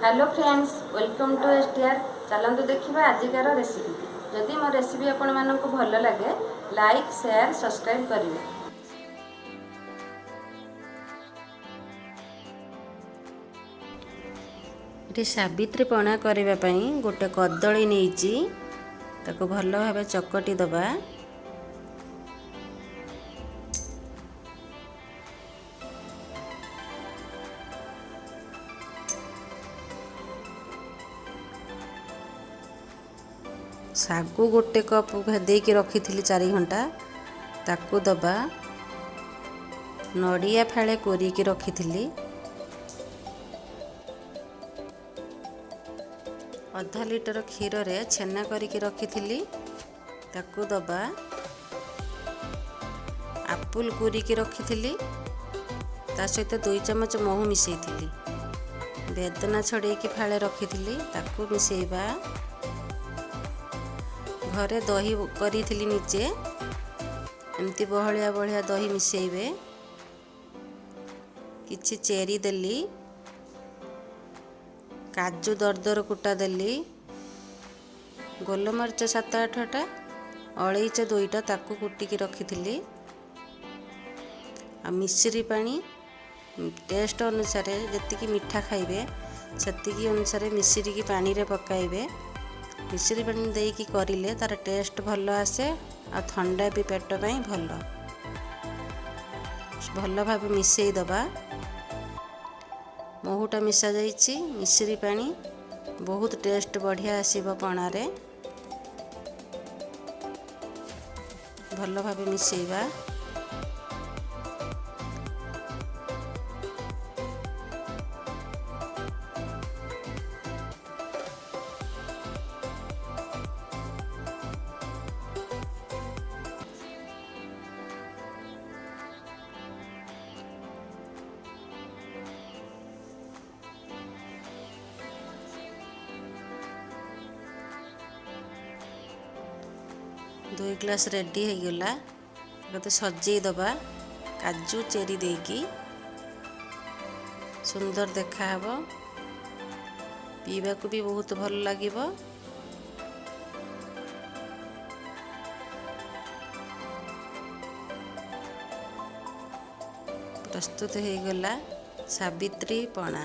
Hello friends, welcome to STR. चलतु देखा आजिकार recipe. जदि मो रेसिपी आपण मानक भल लगे लाइक शेयर सब्सक्राइब करेंगे। ये सावित्री पणा करने गोटे कदली नहीं ताको भल भाव चकटी दबा। सागु गोटे कप भेदेकी रखी 4 घंटा ताकू दबा। नड़िया फाड़े कोरिकी रखी आधा लिटर क्षीर रे छेना करिकी रखी ताकू दबा। आपुल कोरिकी रखी ता सहित 2 चमच महू मिसई बेदना छड़ेकी फाड़े रखी ताकू मिसेइबा। घरे दही करी निचे एमती बहलिया बहलिया दही मिसेइबे। किछि चेरी देली, काजू दरदर कुटा देली, गोलमरिच 7-8टा, अलैच 2टा ताकू कुटिकी रखी। आ मिश्री पानी टेस्ट अनुसार जतिकी मिठा खाइबे सेतिकी अनुसार मिश्री की पानी रे पकाइबे। मिश्री पानी देकी करिले तार टेस्ट भल आसे आ ठंडा भी पेट पाई भल भाव मिसई दबा। महूटा मिसा जाइछि, मिश्री पानी बहुत टेस्ट बढ़िया आसीबो पणा रे। भल भाव मिसेइबा। 2 ग्लास रेडी हो गला। गोटे सजे दबा काजू चेरी देकी सुंदर देखा हबो। पीवा को भी बहुत भल लागिबो। प्रस्तुत हो गला सावित्री पणा।